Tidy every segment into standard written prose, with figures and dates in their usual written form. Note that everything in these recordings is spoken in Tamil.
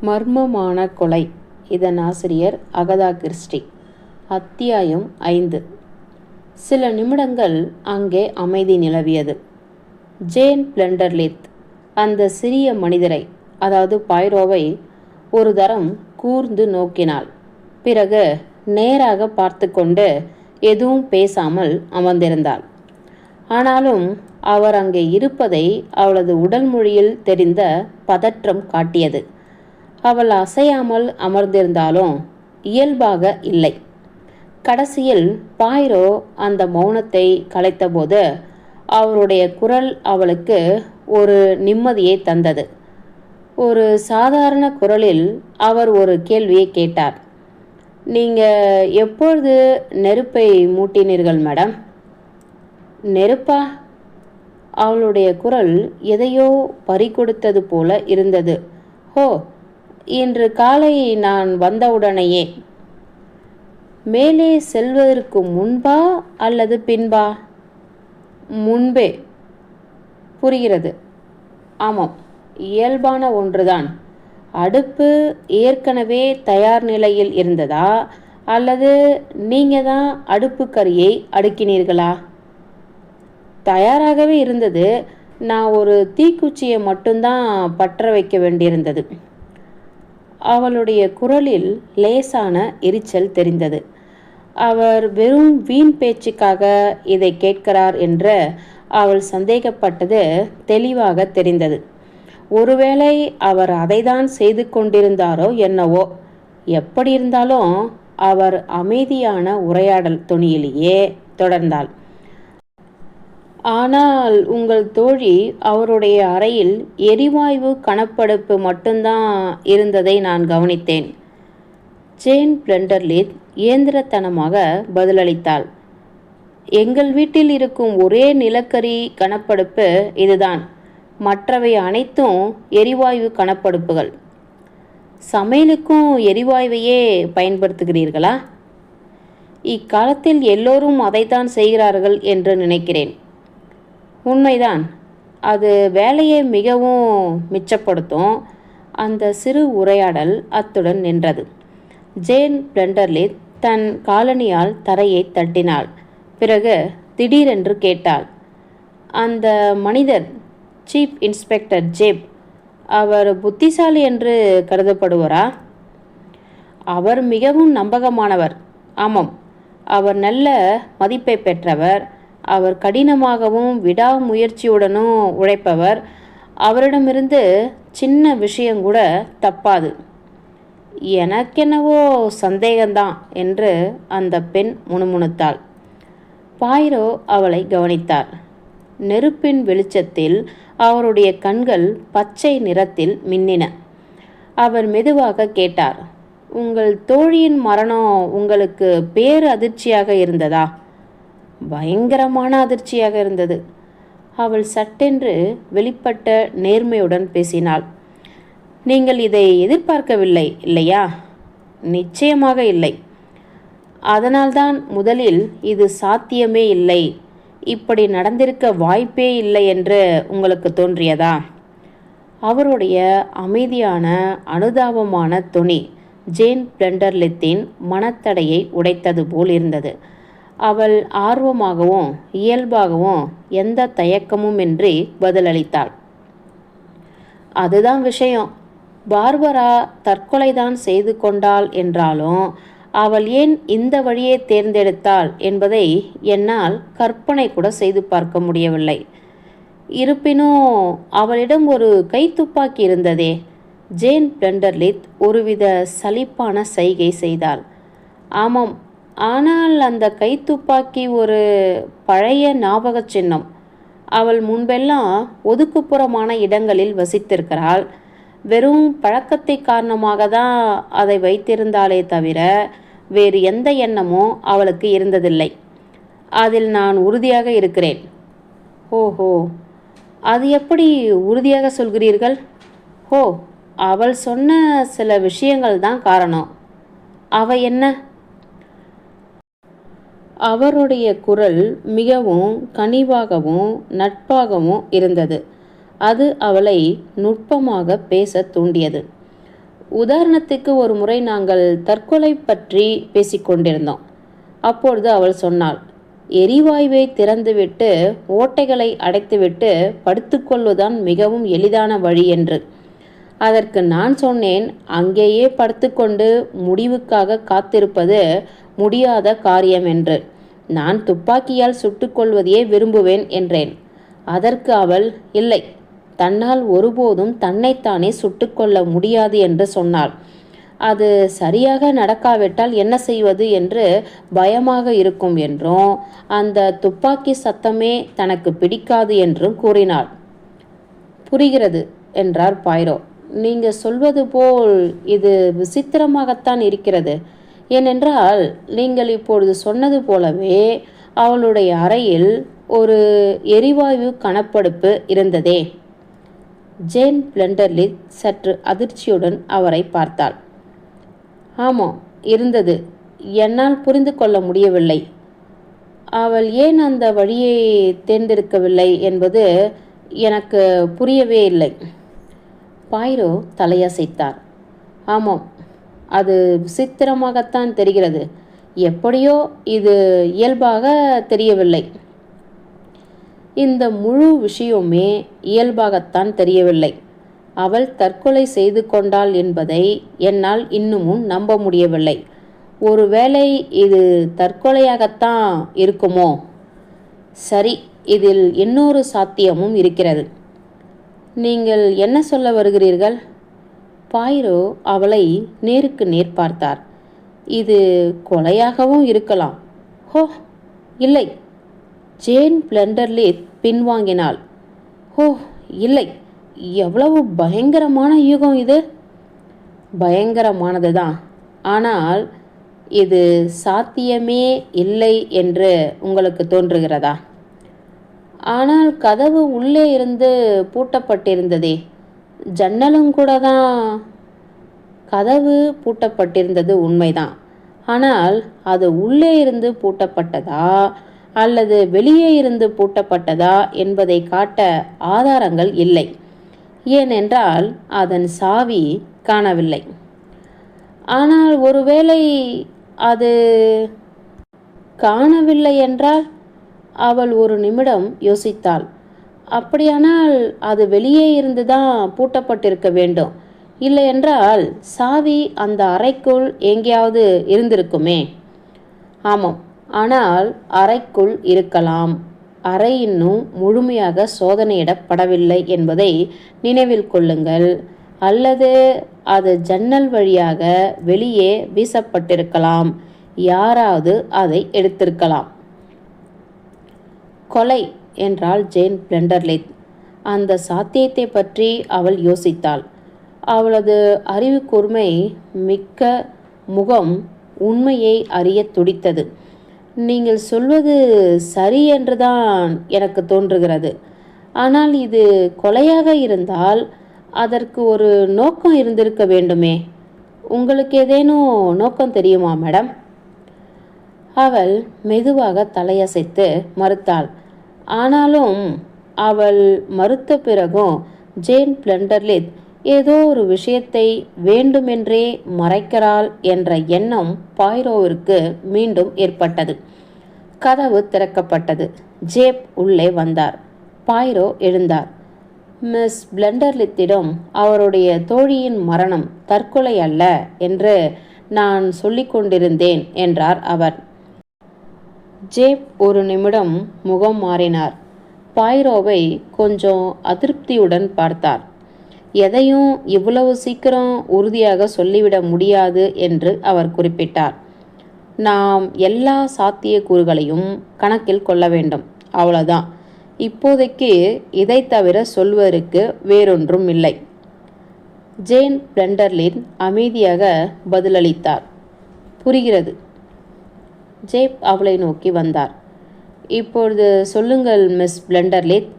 மர்மமான கொலை. இதன் ஆசிரியர் அகதா கிறிஸ்டி. அத்தியாயம் 5. சில நிமிடங்கள் அங்கே அமைதி நிலவியது. ஜேன் பிளண்டர்லித் அந்த சிறிய மனிதரை, அதாவது பாய்ரோவை, ஒரு தரம் கூர்ந்து நோக்கினாள். பிறகு நேராக பார்த்து கொண்டு எதுவும் பேசாமல் அமர்ந்திருந்தாள். ஆனாலும் அவர் அங்கே இருப்பதை அவளது உடல் மொழியில் தெரிந்த பதற்றம் காட்டியது. அவள் அசையாமல் அமர்ந்திருந்தாலும் இயல்பாக இல்லை. கடைசியில் பாய்ரோ அந்த மௌனத்தை கலைத்தபோது அவருடைய குரல் அவளுக்கு ஒரு நிம்மதியை தந்தது. ஒரு சாதாரண குரலில் அவர் ஒரு கேள்வியை கேட்டார். நீங்கள் எப்பொழுது நெருப்பை மூட்டினீர்கள் மேடம்? நெருப்பா? அவளுடைய குரல் எதையோ பறிகொடுத்தது போல இருந்தது. ஹோ, இன்று காலை நான் வந்தவுடனேயே. மேலே செல்வதற்கு முன்பா அல்லது பின்பா? முன்பே. புரிகிறது. ஆமாம், இயல்பான ஒன்றுதான். அடுப்பு ஏற்கனவே தயார் நிலையில் இருந்ததா அல்லது நீங்கள் தான் அடுப்பு கறியை அடுக்கினீர்களா? தயாராகவே இருந்தது. நான் ஒரு தீக்குச்சியை மட்டும்தான் பற்ற வைக்க வேண்டியிருந்தது. அவளுடைய குரலில் லேசான எரிச்சல் தெரிந்தது. அவர் வெறும் வீண் பேச்சுக்காக இதை கேட்கிறார் என்று அவள் சந்தேகப்பட்டது தெளிவாக தெரிந்தது. ஒருவேளை அவர் அதைதான் செய்து கொண்டிருந்தாரோ என்னவோ. எப்படி இருந்தாலும் அவர் அமைதியான உரையாடல் தொனியிலேயே தொடர்ந்தாள். ஆனால் உங்கள் தோழி அவருடைய அறையில் எரிவாயு கணப்படுப்பு மட்டும்தான் இருந்ததை நான் கவனித்தேன். ஜேன் பிளண்டர்லித் இயந்திரத்தனமாக பதிலளித்தாள். எங்கள் வீட்டில் இருக்கும் ஒரே நிலக்கரி கணப்படுப்பு இதுதான். மற்றவை அனைத்தும் எரிவாயு கணப்படுப்புகள். சமையலுக்கும் எரிவாயுவையே பயன்படுத்துகிறீர்களா? இக்காலத்தில் எல்லோரும் அதைத்தான் செய்கிறார்கள் என்று நினைக்கிறேன். உண்மைதான். அது வேலையை மிகவும் மிச்சப்படுத்தும். அந்த சிறு உரையாடல் அத்துடன் நின்றது. ஜேன் பிளண்டர்லித் தன் காலணியால் தரையை தட்டினாள். பிறகு திடீரென்று கேட்டாள். அந்த மனிதர், சீஃப் இன்ஸ்பெக்டர் ஜேப், அவர் புத்திசாலி என்று கருதப்படுவாரா? அவர் மிகவும் நம்பகமானவர். ஆமாம், அவர் நல்ல மதிப்பை பெற்றவர். அவர் கடினமாகவும் விடாமுயற்சியுடனும் உழைப்பவர். அவரிடமிருந்து சின்ன விஷயங்கூட தப்பாது. எனக்கென்னவோ சந்தேகம்தான் என்று அந்த பெண் முணுமுணுத்தாள். பாய்ரோ அவளை கவனித்தார். நெருப்பின் வெளிச்சத்தில் அவருடைய கண்கள் பச்சை நிறத்தில் மின்னின. அவர் மெதுவாக கேட்டார். உங்கள் தோழியின் மரணம் உங்களுக்கு பேரு அதிர்ச்சியாக இருந்ததா? பயங்கரமான அதிர்ச்சியாக இருந்தது. அவள் சட்டென்று வெளிப்பட்ட நேர்மையுடன் பேசினாள். நீங்கள் இதை எதிர்பார்க்கவில்லை இல்லையா? நிச்சயமாக இல்லை. அதனால்தான் முதலில் இது சாத்தியமே இல்லை, இப்படி நடந்திருக்க வாய்ப்பே இல்லை என்று உங்களுக்கு தோன்றியதா? அவருடைய அமைதியான அனுதாபமான தொனி ஜேன் பிளண்டர்லித்தின் மனத்தடையை உடைத்தது போல் இருந்தது. அவள் ஆர்வமாகவும் இயல்பாகவும் எந்த தயக்கமுமின்றி பதிலளித்தாள். அதுதான் விஷயம். பார்பரா தற்கொலைதான் செய்து கொண்டாள் என்றாலும் அவள் ஏன் இந்த வழியை தேர்ந்தெடுத்தாள் என்பதை என்னால் கற்பனை கூட செய்து பார்க்க முடியவில்லை. இருப்பினும் அவளிடம் ஒரு கைத்துப்பாக்கி இருந்ததே. ஜேன் பிளண்டர்லித் ஒருவித சலிப்பான சைகை செய்தாள். ஆமாம், ஆனால் அந்த கைத்துப்பாக்கி ஒரு பழைய ஞாபக சின்னம். அவள் முன்பெல்லாம் ஒதுக்குப்புறமான இடங்களில் வசித்திருக்கிறாள். வெறும் பழக்கத்தை காரணமாக தான் அதை வைத்திருந்தாலே தவிர வேறு எந்த எண்ணமும் அவளுக்கு இருந்ததில்லை. அதில் நான் உறுதியாக இருக்கிறேன். ஓஹோ, அது எப்படி உறுதியாக சொல்கிறீர்கள்? ஓ, அவள் சொன்ன சில விஷயங்கள் தான் காரணம். அவை என்ன? அவருடைய குரல் மிகவும் கனிவாகவும் நட்பாகவும் இருந்தது. அது அவளை நுட்பமாக பேச தூண்டியது. உதாரணத்துக்கு ஒரு முறை நாங்கள் தற்கொலை பற்றி பேசிக்கொண்டிருந்தோம். அப்பொழுது அவள் சொன்னாள், எரிவாயுவை திறந்துவிட்டு ஓட்டைகளை அடைத்துவிட்டு படுத்துக்கொள்வதுதான் மிகவும் எளிதான வழி என்று. அதற்கு நான் சொன்னேன், அங்கேயே படுத்துக்கொண்டு முடிவுக்காக காத்திருப்பது முடியாத காரியம் என்று. நான் துப்பாக்கியால் சுட்டுக்கொள்வதையே விரும்புவேன் என்றேன். அதற்கு அவள், இல்லை, தன்னால் ஒருபோதும் தன்னைத்தானே சுட்டுக்கொள்ள முடியாது என்று சொன்னாள். அது சரியாக நடக்காவிட்டால் என்ன செய்வது என்று பயமாக இருக்கும் என்றும், அந்த துப்பாக்கி சத்தமே தனக்கு பிடிக்காது என்றும் கூறினாள். புரிகிறது என்றார் பாய்ரோ. நீங்க சொல்வது போல் இது விசித்திரமாகத்தான் இருக்கிறது. ஏனென்றால் நீங்கள் இப்பொழுது சொன்னது போலவே அவளுடைய அறையில் ஒரு எரிவாயு கனப்படுப்பு இருந்ததே. ஜேன் பிளண்டர்லித் சற்று அதிர்ச்சியுடன் அவரை பார்த்தாள். ஆமாம், இருந்தது. என்னால் புரிந்து கொள்ள முடியவில்லை. அவள் ஏன் அந்த வழியை தேர்ந்தெடுக்கவில்லை என்பது எனக்கு புரியவே இல்லை. பாய்ரோ தலையசைத்தார். ஆமாம், அது விசித்திரமாகத்தான் தெரிகிறது. எப்படியோ இது இயல்பாக தெரியவில்லை. இந்த முழு விஷயமே இயல்பாகத்தான் தெரியவில்லை. அவள் தற்கொலை செய்து கொண்டாள் என்பதை என்னால் இன்னமும் நம்ப முடியவில்லை. ஒருவேளை இது தற்கொலையாகத்தான் இருக்குமோ? சரி, இதில் இன்னொரு சாத்தியமும் இருக்கிறது. நீங்கள் என்ன சொல்ல வருகிறீர்கள்? பாய்ரோ அவளை நேருக்கு நேர் பார்த்தார். இது கொலையாகவும் இருக்கலாம். ஹோ, இல்லை. ஜேன் பிளண்டர்லித் பின்வாங்கினாள். ஓ, இல்லை. எவ்வளவு பயங்கரமான யூகம் இது! பயங்கரமானதுதான். ஆனால் இது சாத்தியமே இல்லை என்று உங்களுக்கு தோன்றுகிறதா? ஆனால் கதவு உள்ளே இருந்து பூட்டப்பட்டிருந்ததே. ஜன்னலும் கூட தான். கதவு பூட்டப்பட்டிருந்தது உண்மைதான். ஆனால் அது உள்ளே இருந்து பூட்டப்பட்டதா அல்லது வெளியே இருந்து பூட்டப்பட்டதா என்பதை காட்ட ஆதாரங்கள் இல்லை. ஏனென்றால் அதன் சாவி காணவில்லை. ஆனால் ஒருவேளை அது காணவில்லை என்றால்? அவள் ஒரு நிமிடம் யோசித்தாள். அப்படியானால் அது வெளியே இருந்து தான் பூட்டப்பட்டிருக்க வேண்டும். இல்லை என்றால் சாவி அந்த அறைக்குள் எங்கேயாவது இருந்திருக்குமே. ஆமாம், ஆனால் அறைக்குள் இருக்கலாம். அறை இன்னும் முழுமையாக சோதனையிடப்படவில்லை என்பதை நினைவில் கொள்ளுங்கள். அல்லது அது ஜன்னல் வழியாக வெளியே வீசப்பட்டிருக்கலாம். யாராவது அதை எடுத்திருக்கலாம். கொலை என்றாள் ஜேன் பிளண்டர்லித். அந்த சாத்தியத்தை பற்றி அவள் யோசித்தாள். அவளது அறிவு கூர்மை மிக்க முகம் உண்மையை அறிய துடித்தது. நீங்கள் சொல்வது சரி என்றுதான் எனக்கு தோன்றுகிறது. ஆனால் இது கொலையாக இருந்தால் அதற்கு ஒரு நோக்கம் இருந்திருக்க வேண்டுமே. உங்களுக்கு ஏதேனும் நோக்கம் தெரியுமா மேடம்? அவள் மெதுவாக தலையசைத்து மறுத்தாள். ஆனாலும் அவள் மறுத்த பிறகும் ஜேன் பிளண்டர்லித் ஏதோ ஒரு விஷயத்தை வேண்டுமென்றே மறைக்கிறாள் என்ற எண்ணம் பாய்ரோவிற்கு மீண்டும் ஏற்பட்டது. கதவு திறக்கப்பட்டது. ஜேப் உள்ளே வந்தார். பாய்ரோ எழுந்தார். மிஸ் பிளண்டர்லித்திடம் அவருடைய தோழியின் மரணம் தற்கொலை அல்ல என்று நான் சொல்லிக் கொண்டிருந்தேன் என்றார் அவர். ஜேப் ஒரு நிமிடம் முகம் மாறினார். பாய்ரோவை கொஞ்சம் அதிருப்தியுடன் பார்த்தார். எதையும் இவ்வளவு சீக்கிரம் உறுதியாக சொல்லிவிட முடியாது என்று அவர் குறிப்பிட்டார். நாம் எல்லா சாத்தியக்கூறுகளையும் கணக்கில் கொள்ள வேண்டும், அவ்வளோதான். இப்போதைக்கு இதை தவிர சொல்வதற்கு வேறொன்றும் இல்லை. ஜேன் பிளண்டர்லின் அமைதியாக பதிலளித்தார். புரிகிறது. ஜேப் அவளை நோக்கி வந்தார். இப்பொழுது சொல்லுங்கள் மிஸ் பிளண்டர்லித்,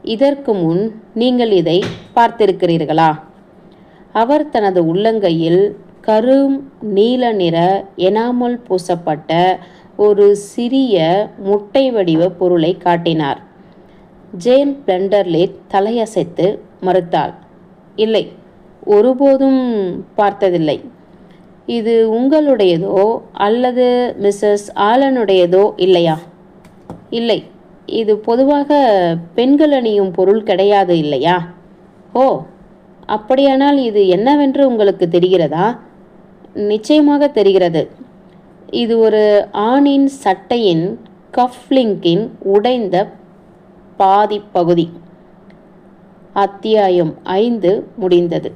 இதற்கு முன் நீங்கள் இதை பார்த்திருக்கிறீர்களா? அவர் தனது உள்ளங்கையில் கரும் நீல நிற எனாமல் பூசப்பட்ட ஒரு சிறிய முட்டை வடிவ பொருளை காட்டினார். ஜேன் பிளண்டர்லித் தலையசைத்து மறுத்தாள். இல்லை, ஒருபோதும் பார்த்ததில்லை. இது உங்களுடையதோ அல்லது மிஸ்ஸஸ் ஆலனுடையதோ இல்லையா? இல்லை, இது பொதுவாக பெண்கள் அணியும் பொருள் கிடையாது இல்லையா? ஓ, அப்படியானால் இது என்னவென்று உங்களுக்கு தெரிகிறதா? நிச்சயமாக தெரிகிறது. இது ஒரு ஆணின் சட்டையின் கஃப்லிங்கின் உடைந்த பாதிப்பகுதி. அத்தியாயம் 5 முடிந்தது.